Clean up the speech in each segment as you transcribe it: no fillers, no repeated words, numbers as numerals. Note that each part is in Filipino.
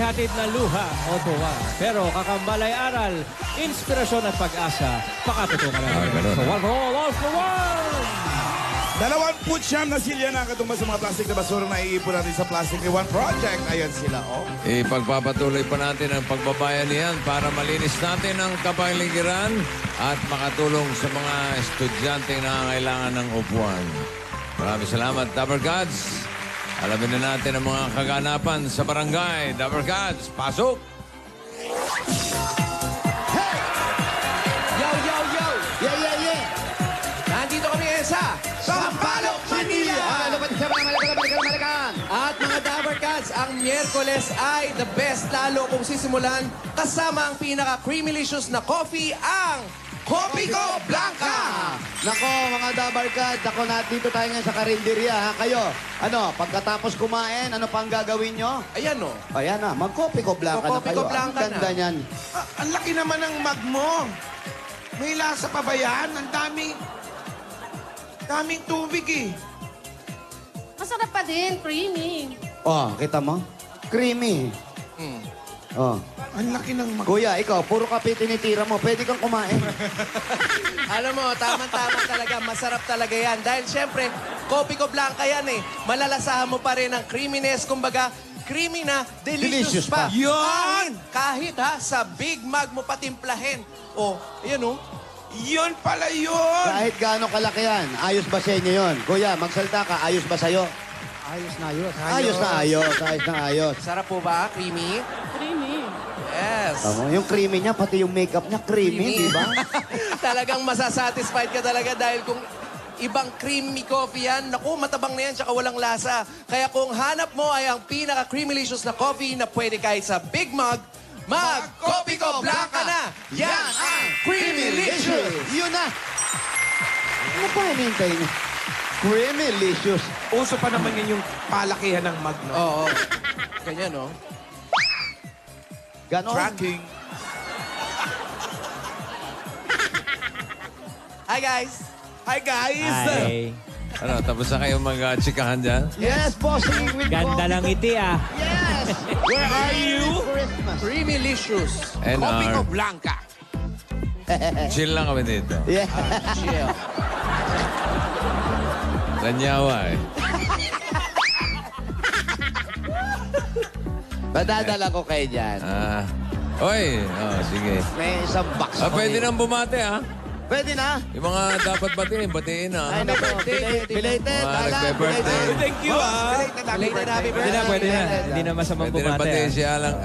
hatid na luha o tuwa. Pero kakambalay aral, inspirasyon at pag-asa, makatutungan na natin. ganun. So one for all for one! 29 na silya na katumba sa mga plastic na basura na iipon natin sa Plastic One Project. Ayan sila, oh. Ipagpapatuloy pa natin ang pagbabayan niyan para malinis natin ang kapaligiran at makatulong sa mga estudyante na nangangailangan ng upuan. Maraming salamat, Dapper Gods. Alamin na natin ang mga kaganapan sa barangay. Dapper Gods, pasok! Yo, yo, yo! Yeah, yeah, yeah. Nandito kami ngayon sa Sampaloc, Manila! Lumapit sa mga malakan. At mga Dabber Cats, ang Miyerkules ay the best lalo kung sisimulan kasama ang pinaka-creamylicious na coffee, ang Copico Blanca! Nako, mga Dabarkad, ako na dito tayo ngayon sa karinderya, ha? Kayo, ano, pagkatapos kumain, ano pang gagawin nyo? Ayan o. Ayan na, mag-Copico Blanca na Copico kayo. Blanca Ang ganda na. niyan. Ang laki naman ng mug mo. May lasa pa ba yan? Ang daming tubig eh. Masarap pa din, creamy. Oh, kita mo? Creamy. Oh. Ang laki ng mug. Kuya, ikaw, puro kape tinitira mo. Pwede kang kumain. Alam mo, tamang-tama talaga. Masarap talaga yan. Dahil syempre, Copico Blanca yan eh. Malalasahan mo pa rin ang creaminess. Kumbaga, creamy na, delicious, Delicious pa. Yun! Kahit ha, sa big mug mo patimplahin. Oh, ayan oh. Yun pala yun. Kahit gaano kalaki yan, ayos ba sa inyo yun? Kuya, magsalta ka, ayos ba sa'yo? Ayos na ayos. Ayos na ayos, ayos na ayos. Sarap po ba? Creamy? Creamy. Yes. Tama, yung creamy niya, pati yung makeup niya, creamy, di ba? Talagang masasatisfied ka talaga dahil kung ibang creamy coffee yan, naku, matabang na yan, tsaka walang lasa. Kaya kung hanap mo ay ang pinaka-creamylicious na coffee na pwede kahit sa big mug, mag-Copico Blanca na! Yan ang Creamylicious! Yun na! Ano pa hinihintay niyo? Creamylicious. Uso pa naman yun yung palakihan ng mug, no? Oo. Ganyan, no? Ganon. Tracking. Hi, guys! Hi, guys! Ay, Ano, tapos na kayong mag-chikahan dyan? Yes, bossing with ganda ng Copico. ngiti ah. Yes! Where are you? Christmas. Creamylicious! And Copico Blanca. chill lang kami dito. Yeah. Chill. Lanyawa eh. Madadala ko kayo dyan. Oy, sige. May isang box ako Pwede dito. nang bumate, ha? Pwede na. Yung mga dapat batiin, batiin na. Ay, naku. Belated. Mga Alam, nagbe-birthday. belated. Thank you, ah. Belated happy Pwede na, birthday. pwede na. Hindi na masamang Pwede na bumate batiin ah. si Alang.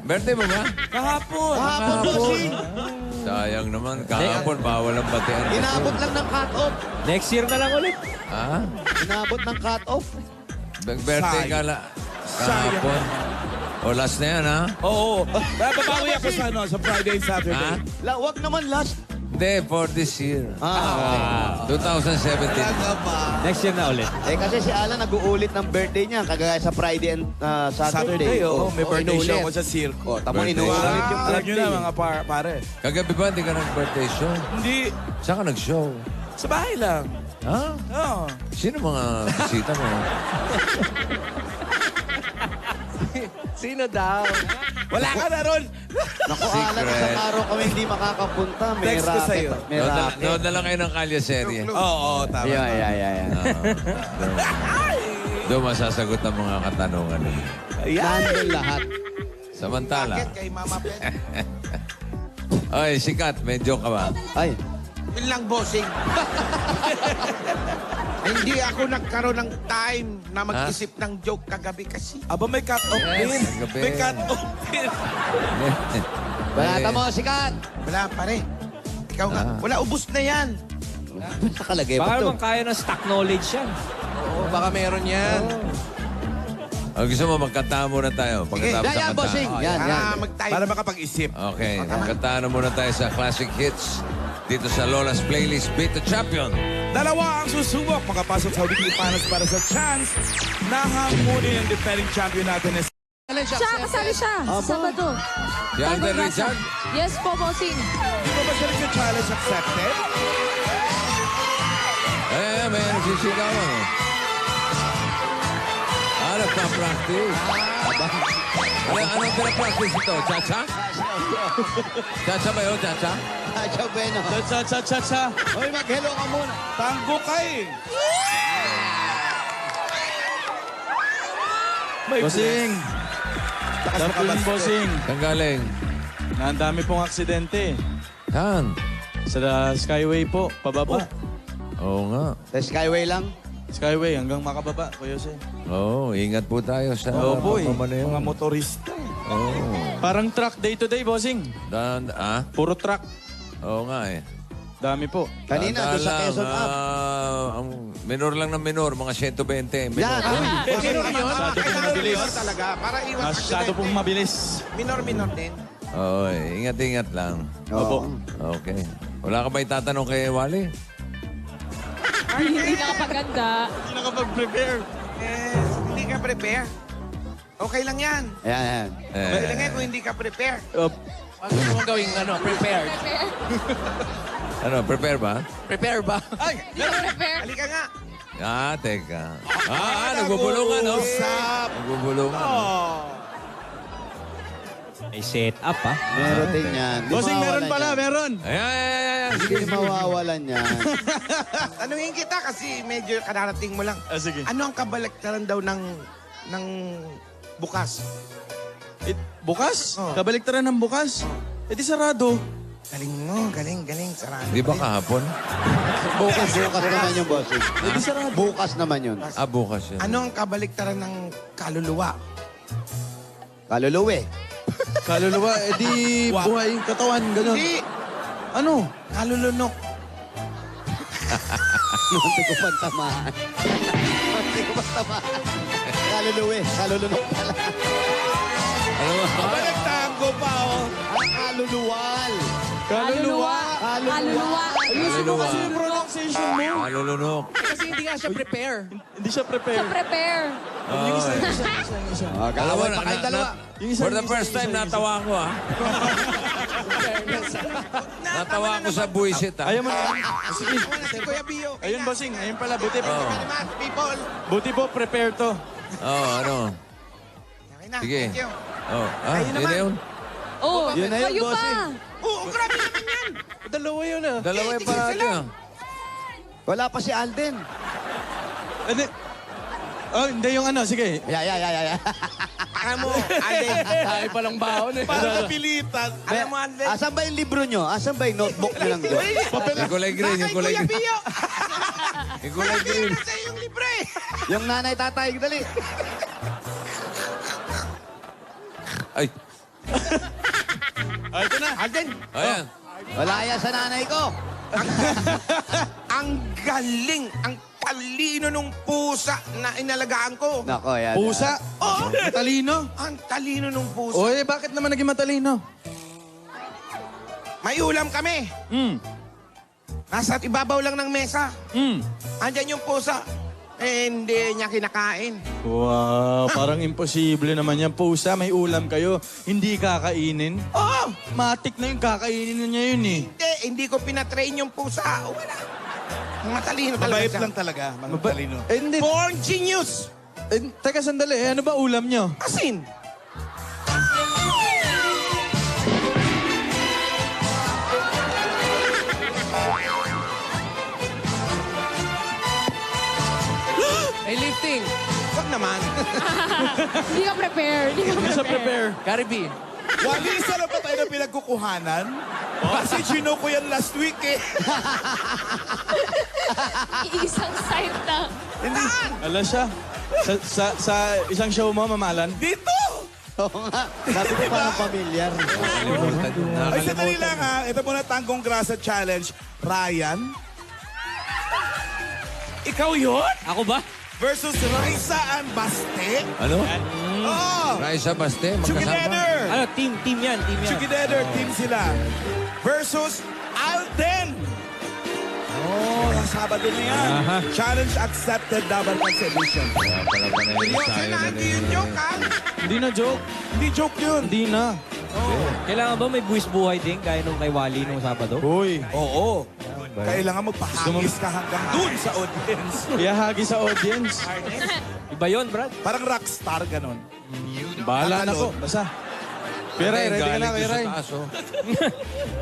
Birthday mo ba? Kahapon. Kahapon, bossing. Sayang naman. Kahapon, bawal ang batian. Inabot lang ng cut-off. Next year na lang ulit. Ha? Inabot ng cut-off. Birthday ka la. Kahapon. O, last na yan, ha? Oo. Babawi ako sa, ano, sa Friday and Saturday. Ha? Wag naman last. Hindi, for this year. 2017. Next year na ulit. Eh kasi si Alan nag-uulit ng birthday niya kagaya sa Friday and Saturday. Oo, may birthday show inulit. ako sa circo. Tamo Birthday. inuulit yung Alam birthday. nyo na, mga pare. Kagabi ba, hindi ka nag-birthday show? Hindi. Saan ka nag-show? Sa bahay lang. Ha? Oo. Sino mga bisita mo? Sino daw? Wala ka na ron. Naku, Secret. Alan, isang araw kami hindi makakapunta. May Text ko racket. sa'yo. May racket. Nood na lang kayo ng Kalya serye. Oo, tama. Yeah. Doon masasagot ang mga katanungan. Nandun lahat. Samantala. Bakit kay Mama Pen? Oy, sikat, may joke ka ba? Ay, Yun lang, bossing. Hindi ako nagkaroon ng time na mag-isip ng joke kagabi kasi. Aba, may cut-off din. kagabi. May cut-off din. balata mo, sikat. Wala, pare. Ikaw nga. Ah. Wala, ubus na yan. Nakalagay Baka pa to. naman kaya ng stock knowledge yan. Oo, baka meron yan. Gusto mo, magkanta muna tayo. Pagkatapos Yan, ng yan, kanta. bossing. Yan. Mag-time. Para makapag-isip. Okay, magkanta muna tayo sa Classic Hits. Dito sa Lola's Playlist, Beat the Champion. Dalawa ang susubok makapasok sa Weekly Finals para sa chance na hamunin ang defending champion natin na Siya, kasali siya. Sabado. Si Alden Richard. Yes po, bossing. Di ba ba siya nag-challenge accepted? May nagsisigaw. Nagpa-practice. Anong pinapractice ito? Cha-cha? Cha-cha ba yun? Cha-cha? Acho Bueno. Cha. Hoy, mag-hello ka muna. Tango kay. Bossing! Lakas po yung bossing. Saan galing? Na ang dami pong aksidente. Saan? Sa Skyway po, pababa. Oo nga. Sa Skyway lang. Skyway hanggang makababa, Kuya Jose. Oo, ingat po tayo sa Opo, eh. pamamaneho. Mga motorista. Oo. Parang truck day to day, bossing. Puro truck. Oo nga eh. Dami po. Kanina, doon sa Tandaan Quezon lang, Up. ang minor lang ng minor, mga 120. Minor. Yan. Masyado pong mabilis. Talaga, para iwas Masyado pong mabilis. Minor din. Oo, ingat-ingat lang. Opo. Okay. Wala ka ba itatanong kay Wally? Hindi nakapaganda. Hindi nakapag-prepare. Hindi ka prepare. Okay lang yan. Ayan. Okay lang yan kung hindi ka prepare. Ano mo gawing prepared? Prepare ba? Prepare ba? Prepare. Halika nga. Teka. Nagbubulungan, no? Nagbubulungan. May set up, ha? Meron din yan. Di Bossing, meron mawawalan pala, yan. meron. Ayan. Hindi mawawalan yan. Tanungin kita kasi medyo kararating mo lang. Sige. Ano ang kabaliktaran daw ng bukas? Bukas? Oh. Kabaliktaran ng bukas? Eh di sarado. Galing mo, galing. Sarado. Di ba kahapon? Bukas naman yung bossing. Eh di sarado. Bukas naman yun. Bukas yun. Ano ang kabaliktaran ng kaluluwa? Kaluluwi. Kaluluwa, eh di buhay, katawan, gano'n. Hindi. Ano? Kalulunok. Munti ko pang tamaan. Munti ko pang tamaan. Kaluluwi. Kalulunok pala. Ano ba? Tango pa, oh. Ang kaluluwal. Kaluluwa. Kaluluwa. Ayusin mo kasi yung pronunciation mo. Malulunok. Kasi hindi nga siya prepare. Hindi siya prepare. Prepare. Yung isa. Alam mo, Kaway pa kayo dalawa. for the first time, natawa ako, ha? Natawa ako sa buwisit, ha? Ayaw mo na. Sige. Si Kuya Bio. Ayun, bossing. Ayun pala. Buti po. Naman, people. Buti po, prepare to. Ano? Okay na, Sige. thank you. Yun na yun. Oh, Yun na yun, kayo bossing. pa. Oo, grabe naman yan. Dalawa yun ah. Dalawa yung parada. Wala pa si Alden. Hindi. Oh, hindi yung ano. Sige. Ya. Alam mo, Alden. Tayo palang baon eh. Para napilitan. Alam mo, Alden. Asan ba yung libro nyo? Asan ba yung notebook nyo lang doon? Yung kulay green, yung Bakit kulay Kuya green. Bio? Yung kulay Kuya Bio, green. nasa yung libre. Yung nanay, tatay, dali. Ay, Ito na. Alden, ayan. Wala yan sa nanay ko. ang galing, ang talino nung pusa na inalagaan ko. Nako, yan. Pusa. Oo, Matalino. ang talino nung pusa. O eh, bakit naman naging matalino? May ulam kami. Nasa ibabaw lang ng mesa. Andyan yung pusa. Eh, hindi niya kinakain. Wow, parang imposible naman yan. Pusa, may ulam kayo. Hindi kakainin. Oo, Matik na yung kakainin niya yun eh. hindi ko pinatrain yung pusa. Wala. Matalino talaga Mabait siya. lang talaga, mga talino. Eh, hindi. Born genius. Teka, sandali. Eh, ano ba ulam nyo? Asin. Ay, lifting. Wag naman. Hindi ka prepare. Hindi siya prepare. Caribbean. Wali, isa na pa tayo na pinagkukuhanan? Kasi gino ko yan last week, eh. Isang side lang. Ala siya. Sa isang show mo, mamalan. Dito! Oo nga. Sabi ko parang pamilyar. Ay, sandali lang, ha. Ito muna Tanggong Grasa Challenge. Ryan? Ikaw yun? Ako ba? Versus Raisa and Baste? Ano? Oo! Raisa Baste, magkasama. Together! Ano, team yan. Together, team sila. Versus Alden! Oh, Sabado na yan. Aha. Challenge accepted, Dabar Constellation. Kaya pala panayos Seryoso tayo na, na hindi yung joke, ha? Hindi na joke. Hindi joke yun. Hindi na. Kailangan ba may buwis buhay din gaya nung kay Wally nung Sabado? Hoy. Oo. Kailangan magpahagis ka hanggang dun sa audience. Iyahagi sa audience. Iba yun, Brad. Parang rockstar, ganon. Bahala na ko. Basta. Kuya Ray, ready ka na, Kuya Ray.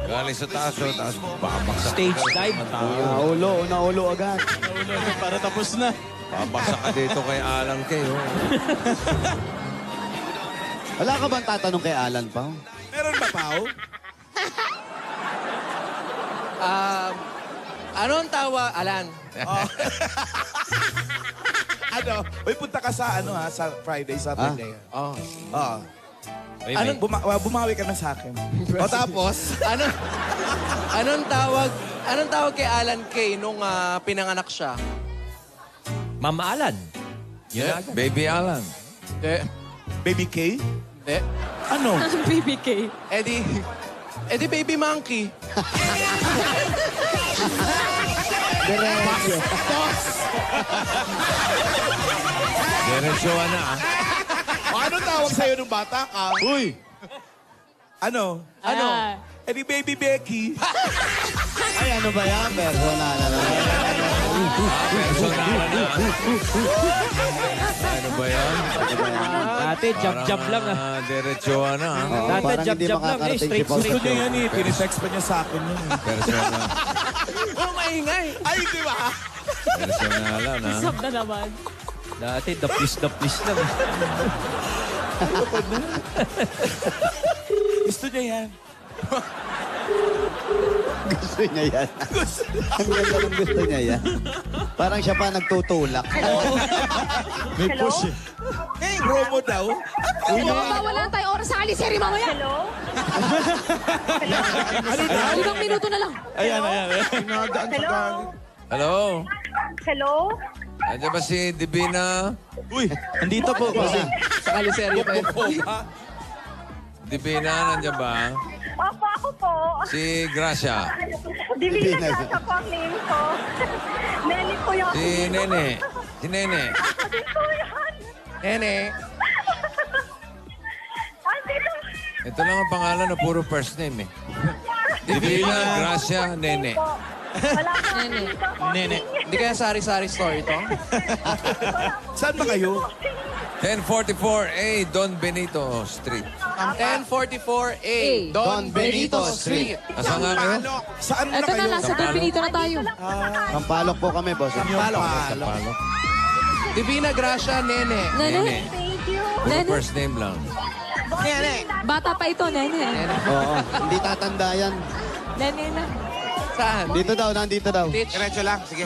Galing sa taas, oh. Tapos babaksak. Stage dive. Una ulo agad. Para tapos na. Babaksak ka dito kay Alan Kay, oh. Wala ka bang tatanong kay Alan pa? Meron ba, Pao? Ano ang tawa, Alan? Ano? Uy, punta ka sa, sa Friday, Saturday. Oh. Oo. Ano? Bumawi ka na sa akin. O tapos? Anong tawag kay Alan Kay nung pinanganak siya? Mama Alan. Yun Yeah. agad. Baby Alan. De, Baby K? de. Ano? BBK. Eddie Baby Monkey. Diretso. Diretsyohan na, ah. O anong tawag sa'yo nung bata ka? Uy! Ano? Ah. Eddie Baby Becky. Ay, ano ba yan? Personal. Personal na. Ano ba yan? Dati, jab-jab lang ah. Diretsyohan na, ah. Oo, Dati parang hindi jab-jab lang, makakarating si straight, Paul Gusto sa niya show. yan eh. Tinitext pa niya sa akin yun eh. Personal. Oh, maingay. Ay, di ba? Personalan, ah. Sab na naman. Dati, dapis lang. Gusto niya yan. Gusto niya yan. Ang ganda ng gusto niya yan. Parang siya pa nagtutulak. May push eh. Eh, promo daw. Wala tayong oras sa aliseri mamaya. Hello? Ano daw? 5 minuto na lang. Ayan. Hello? Hello? Nandiyan ba si Divina? Uy, andito po. Kasi. Sa kaliseryo pa yun. Divina, nandiyan ba? Opo, ako po. Si Gracia. Divina Casa po ang name ko. Nelly po yung... Si Nene. Si Nene. Ako din po yan. Nene. Andito. Ito lang ang pangalan na puro first name, eh. Divina, Gracia, Nene. Wala po. Nene. Nene. Hindi kaya sari-sari story to? Saan ba kayo? 1044A Don Benito Street. 1044A Don Benito Street. Nasaan nga kayo? Saan na Eto na kayo? lang, sa Don Benito na tayo. Pampalok po kami, boss. Palok. Divina Gracia Nene. Nene? Nene. Thank you. Puro Nene? first name lang. Bata pa ito, Nene. Oo, hindi tatanda yan. Nene na. Saan? Dito daw, nandito daw. Teach. Diretso lang, sige.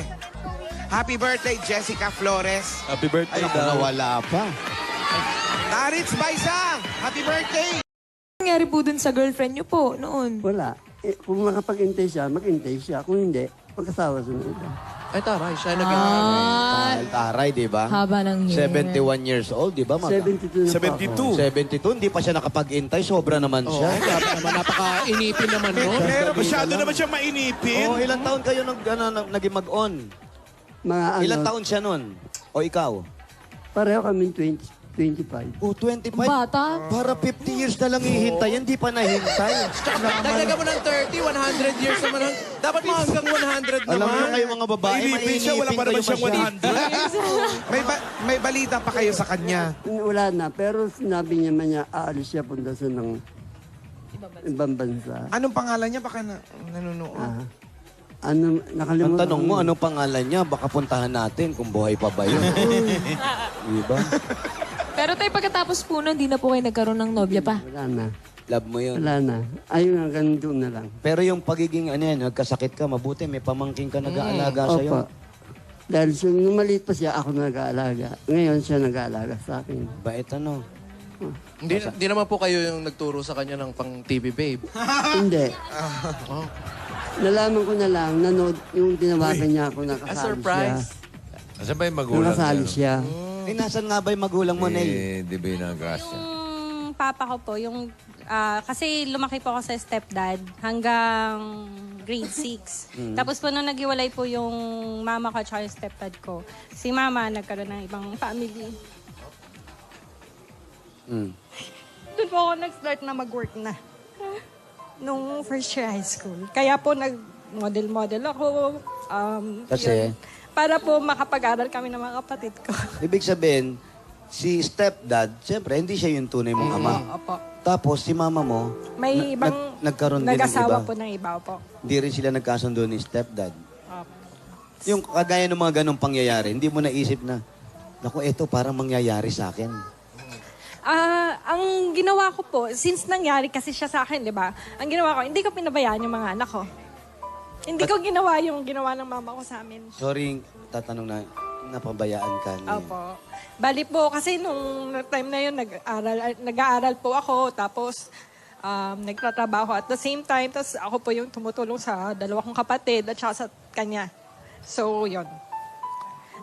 Happy birthday, Jessica Flores. Happy birthday Ay, ako daw. nawala pa. Narits Baisang, happy birthday! Nangyari po dun sa girlfriend niyo po noon. Wala. Kung makapag-intay siya, mag-intay siya. Kung hindi, mag-asawa sunod. Ay, taray. Siya nag Dahil taray, di ba? Haba ng hair. 71 years old, di ba? 72 na po ako. 72. 72, hindi pa siya nakapag-intay. Sobra naman siya. Napaka-inipin naman, no? Pero masyado naman siya mainipin. Oh, ilang taon kayo naging mag-on? Mga Ilang taon siya nun? O ikaw? Pareho kami 25. Oh, 25. Bata. Para 50 years na lang hihintayan, di pa nahintay. Dagdagan mo ng 30, 100 years naman. Dapat mo hanggang 100 Alam mo naman. kayo mga babae, Mainipin siya, wala pa naman siyang 100. May balita pa kayo sa kanya. Wala na, pero sinabi niya man niya, aalis siya punta sa ng ibang bansa. Anong pangalan niya? Baka nanonood. Ano, Ang nakalimutan tanong mo, ko. anong pangalan niya? Baka puntahan natin kung buhay pa ba yun. Diba? Pero tayo pagkatapos po nun, hindi na po kayo nagkaroon ng nobya pa. Wala na. Love mo yun. Wala na. Ayun nga, ganun na lang. Pero yung pagiging nagkasakit ka, mabuti, may pamangking ka nag-aalaga sa'yo. Opo. Dahil nung maliit pa siya, ako nag-aalaga. Ngayon siya nag-aalaga sa akin. Bait ano? Hindi naman po kayo yung nagturo sa kanya ng pang TV babe. Hindi. Nalaman ko na lang, nanood, yung tinawagan niya ako, A nakasali siya. surprise. Nasaan ba yung magulang? Nakasali niya? siya. Eh, nasan nga ba yung magulang mo, Nel? Divina Gracia. Yung papa ko po, yung kasi lumaki po ako sa stepdad hanggang grade 6. Tapos po nung naghiwalay po yung mama ko at yung stepdad ko, si mama nagkaroon ng ibang family. Doon po ako nag-start na mag-work na. Nung first year high school. Kaya po nag-model-model ako. Kasi? para po makapag-aral kami ng mga kapatid ko. Ibig sabihin, si stepdad, siyempre, hindi siya yung tunay mong ama. Opo. Tapos, si mama mo, May ibang nagkaroon din ng nag-asawa iba. po ng iba po. Hindi rin sila nagkasundo ni stepdad. Opo. Yung kagaya ng mga ganong pangyayari, hindi mo naisip na, naku, eto parang mangyayari sa akin. Ang ginawa ko po, since nangyari kasi siya sa akin, di ba? Ang ginawa ko, hindi ko pinabayaan yung mga anak ko. Hindi ko ginawa yung ginawa ng mama ko sa amin. Sorry, tatanong na, napabayaan ka niya. Opo. Bali po, kasi nung time na yun, nag-aaral po ako, tapos nagtatrabaho at the same time, tapos ako po yung tumutulong sa dalawa kong kapatid at saka sa kanya. So, yun.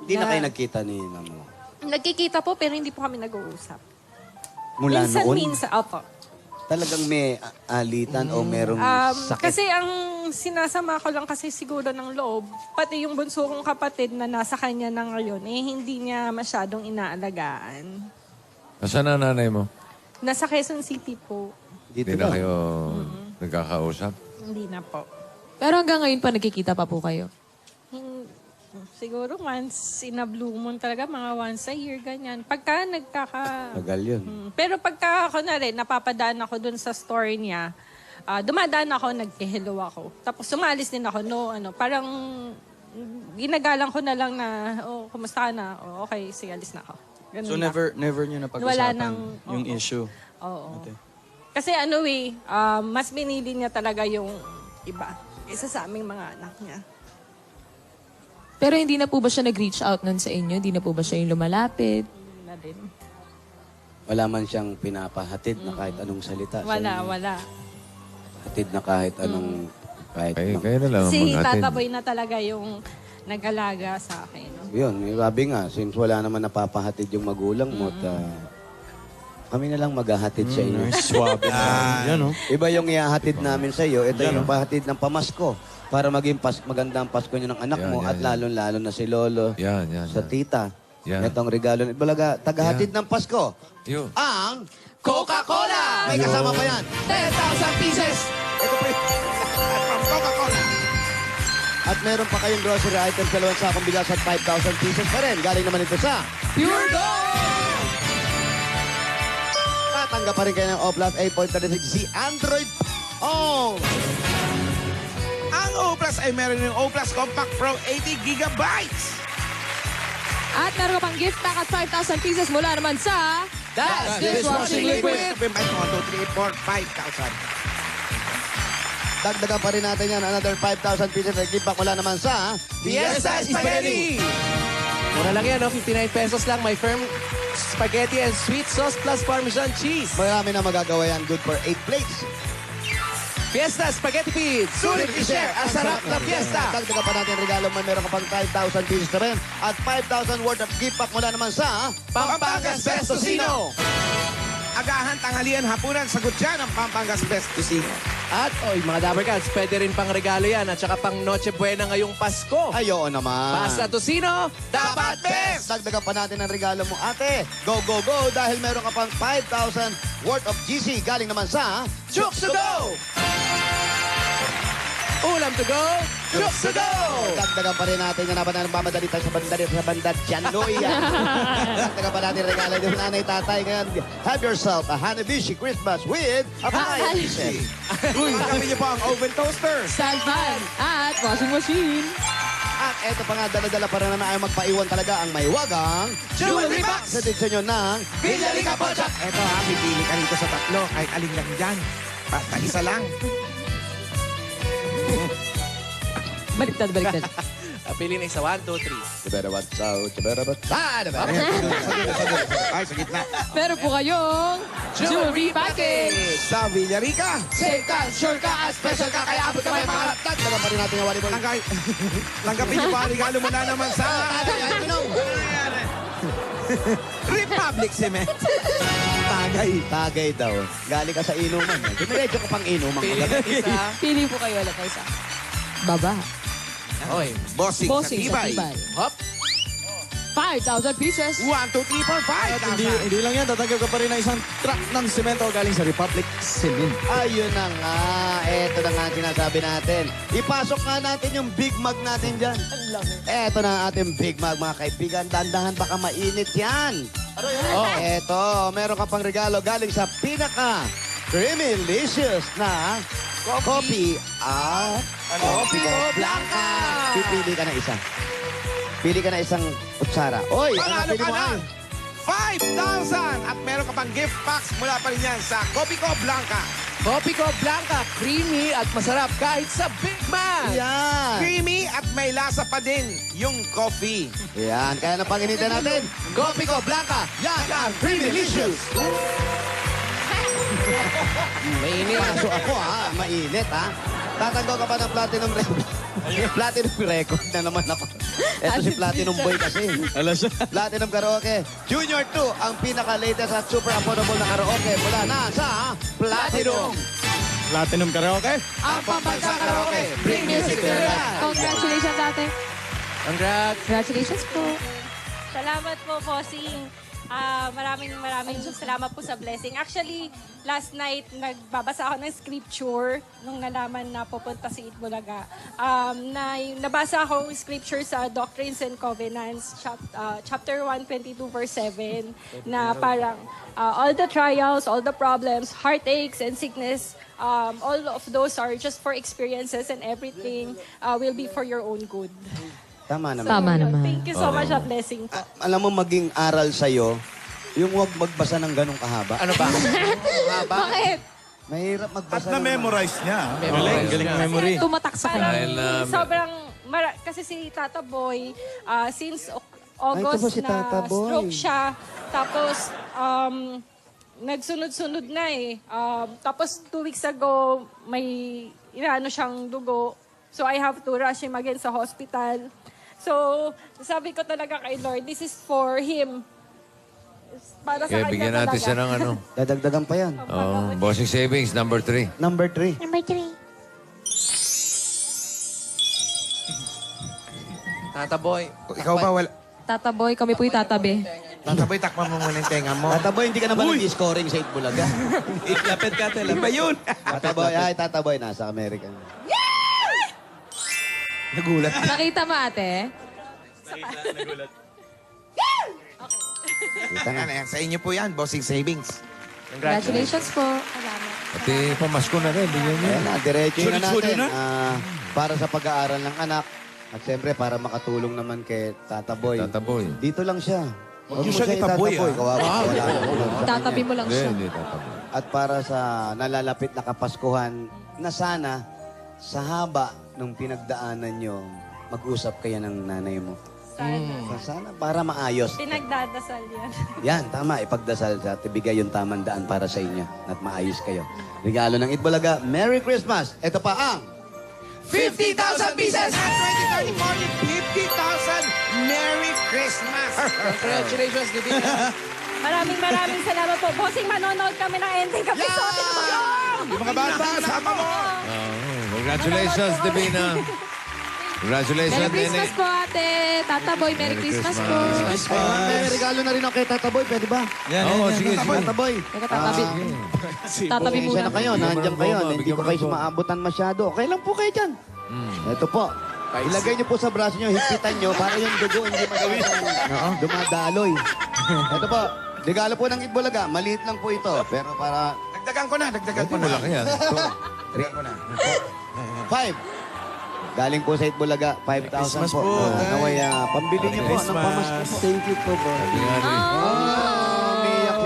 Hindi na kayo nagkita ni mama mo. Nagkikita po, pero hindi po kami nag-uusap. Mula noon, Minsan, opo. talagang may alitan o merong sakit. Kasi ang sinasama ko lang kasi siguro ng loob, pati yung bunso kong kapatid na nasa kanya na ngayon, eh hindi niya masyadong inaalagaan. Nasaan ang nanay mo? Nasa Quezon City po. Dito Hindi na na. kayo nagkakausap? Hindi na po. Pero hanggang ngayon pa nagkikita pa po kayo? Siguro once in a blue moon talaga, mga once a year, ganyan. Pagka Tagal yun. Pero pagka ako na rin, napapadaan ako dun sa store niya, dumadaan ako, nag-hello ako. Tapos sumalis din ako, parang ginagalang ko na lang na, kumusta ka na? Okay, sige, alis na ako. Ganun So lang. never nyo Wala napag-usapan nang- yung oo. issue? Oo. Ate. Kasi mas binili niya talaga yung iba. Isa sa aming mga anak niya. Pero hindi na po ba siya nag-reach out nun sa inyo? Hindi na po ba siya yung lumalapit? Hindi na din. Wala man siyang pinapahatid na kahit anong salita. Wala. Hatid na kahit anong... Kahit Kayo na lang ang Si mag-attend. Tata Boy na talaga yung nag-alaga sa akin. Yun, sabi nga, since wala naman napapahatid yung magulang mo, kami na lang maghahatid sa inyo. Swabe na. Yan, oh. Iba yung ihahatid namin sa iyo, ito yung pahatid ng pamasko para maging magandang Pasko nyo ng anak Yan, mo yan, at yan. lalo-lalo na si Lolo Yan. sa tita. Yan. Itong regalo. Balaga, tagahatid ng Pasko. Yun. Ang Coca-Cola! may kasama pa yan. 10,000 pieces! Ito pa From Coca-Cola. At meron pa kayong grocery items sa lawan sa akong bigas at 5,000 pieces pa rin. Galing naman ito sa Pure Gold! tatanggap pa rin kayo ng O-Plus 8.36 si Android phone. Ang O Plus ay meron yung O Plus Compact Pro 80 gigabytes. At meron ka pang gift pack at 5,000 pieces mula naman sa... That's dishwashing liquid! 1, 2, 3, 4, 5,000. Dagdagan pa rin natin yan. Another 5,000 pieces na gift pack mula naman sa Fiesta Spaghetti! Mura lang yan, 59 pesos lang. May firm spaghetti and sweet sauce plus Parmesan cheese. Marami na magagawa yan. Good for 8 plates. Fiesta Spaghetti Pizza! Sulit i-share ang sarap na fiesta! Dagdagan pa natin regalo man meron ka pang 5,000 pieces na rin. At 5,000 worth of gift pack mula naman sa Pampangas Best Tocino! Agahan, tanghalian, hapunan, sagot dyan ang Pampangas Best Tocino. At, mga Dapper Cats, pwede rin pang regalo yan at saka pang Noche Buena ngayong Pasko. Ay, oo naman. Pasta Tocino, dapat best! Dagdagan pa natin ang regalo mo, ate. Go, go, go! Dahil meron ka pang 5,000 worth of GC galing naman sa Chooks to go! Ulam to go, Chooks to go! Dagdagan pa rin natin yan naman ang mamadali tayo sa bandad Janoya. Dagdagan pa natin regalo ng nanay tatay. Ngayon, have yourself a Hanabishi Christmas with a Hanabishi. Tanggapin niyo po ang oven toaster. Stand fan at washing machine. At eto pa nga, dala-dala pa rin na ayaw magpaiwan talaga ang maiwagang Jewelry Box! sa edisyon nyo ng Villarica Project! Eto ha, pipili ka rito sa tatlo. Kahit alin lang dyan. Basta isa lang. Baliktad. Pili na isa, 1, 2, 3. Chiberabat sao, chiberabat sa, Ay, sa gitna. Meron po kayong jewelry package. Sa Villarica. Safe ka, sure ka, at special ka, kaya abot ka may pangarap. Dagdagan pa rin natin ang volleyball. Tanggapin niyo po ang regalo mula naman sa Republic Cement. Tagay daw. Galing ka sa inuman. Dumiretso ka pang inuman. Pili na isa. Pili po kayo ulit isa. Baba. Okay. Bossing, Bossing sa sa tibay. tibay. Hop. 5,000 pieces. 1, 2, 3, 4, 5. At hindi lang yan, tatanggap ka pa rin ng isang truck ng semento galing sa Republic Cement. Ayun na nga. Eto na nga ang sinasabi natin. Ipasok nga natin yung Big Mag natin dyan. Eto na ang ating Big Mag, mga kaibigan. Dandahan, baka mainit yan. Eto, meron ka pang regalo galing sa pinaka Creamylicious na coffee Coffee Blanca. Pipili ka na isa. Pili ka na isang kutsara. Oy, ang Panalo napili ka mo na. ay 5,000. At meron ka pang gift packs mula pa rin yan sa Copico Blanca. Copico Blanca, creamy at masarap kahit sa Big Mac. yan. Creamy at may lasa pa din yung coffee. Yan, kaya na panginitan natin. Copico Blanca, Yan ang Creamylicious. mainit. Kaso ako mainit Tatanggap ka pa ng platinum record. Platinum record na naman ako. Ito si Platinum Boy kasi. Alas siya. Platinum Karaoke. Junior 2, ang pinaka-latest at super affordable na karaoke mula na sa Platinum. Platinum Karaoke. Ang pambansang karaoke. Bring music to your life. Congratulations, ate. Congrats. Congratulations po. Salamat po, bossing. Maraming salamat po sa blessing. Actually, last night, nagbabasa ako ng scripture nung nalaman na pupunta si Itbulaga. Nabasa ako yung scripture sa Doctrines and Covenants, chapter 122, verse 7, na parang all the trials, all the problems, heartaches, and sickness, all of those are just for experiences and everything will be for your own good. Tama naman. Tama naman. Thank you so much sa blessing po. Alam mo, maging aral sa'yo, yung huwag magbasa ng ganong kahaba. Ano ba? Bakit? Mahirap At magbasa na-memorize niya. Galing ng memory. Tumatak sa kanya. Dahil Sobrang, kasi si Tata Boy, since ito August po si Tata na Boy. stroke siya, tapos nagsunod-sunod na tapos 2 weeks ago, may inaano siyang dugo. So I have to rush him again sa hospital. So, sabi ko talaga kay Lord, this is for him. Para sa Kaya kanya bigyan talaga. natin siya ng ano. Dadagdagan pa yan. Bossing Savings, number 3. Number 3. Tata Boy. Ikaw ba wala? Tata Boy, kami po'y tatabi. Tataboy, takpan mo muna yung tenga mo. Tataboy, hindi ka naman nag-scoring sa Itbulaga. Lapit ka, Iba yun. Tataboy, nasa Amerika. Nagulat. Nakita mo, ate? Kita nga. Yan, sa inyo po yan, Bossing Savings. Congratulations po. Pati pamasko na rin. Bigyan niyo. Ayan na, diretso na Sulit-sulit natin. na. Para sa pag-aaral ng anak. At siyempre, para makatulong naman kay Tata Boy. Tata Boy. Dito lang siya. Huwag niyo siyang itataboy, Kawawa. Wala na. Itatabi mo lang siya. Hindi, Tata Boy. At para sa nalalapit na Kapaskuhan, na sana, sa haba ng pinagdaanan nyo, mag-usap kayo ng nanay mo. Sana para maayos. Pinagdadasal yan. Yan, tama. Ipagdasal sa at ibigay yung tamang daan para sa inyo at maayos kayo. Regalo ng Itbulaga, Merry Christmas! Ito pa ang 50,000 pieces! At 2024, 50,000 Merry Christmas! Congratulations, Divina. Maraming salamat po. Bossing, manonood kami ng ending episode. Yung mga bata, sama mo! Congratulations, Divina. Congratulations, Merry Christmas Nene. po, ate. Tata Boy, Merry Christmas po. May regalo na rin ako kay Tata Boy. Pwede ba? Oo, sige, sige. Tata Boy. Teka, tatabi. Tatabi Pasensya muna. na kayo. Nandiyan kayo. Hindi ko kayo sumaabutan masyado. Okay lang po kayo dyan. Ito po. Ilagay niyo po sa braso niyo, higpitan niyo para yung dugo hindi dumadaloy. Ito po. Regalo po ng Itbulaga. Maliit lang po ito. Pero para Dagdagan ko na. Malaki yan. Dagdagan ko na. 5. Galing po sa Itbulaga, 5,000 po. Naway, pambili niyo po ng pamasko po. Thank you po, bro. Umiyak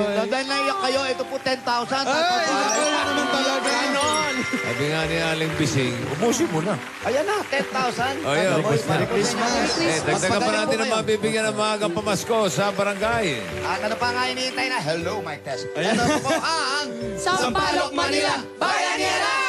yun. Dahil naiyak kayo, ito po 10,000. naman talaga. Ganon! Sabi nga ni Aling Bising, ubusin mo na. Ayan na, 10,000. Oh, yun. Merry Christmas. Dagdagan pa natin ang mabibigyan ng maagang pamasko sa barangay. At ano pa nga hinihintay na? Hello, Mike Tess. Ito po ang Sampaloc, Manila. Bayaniera!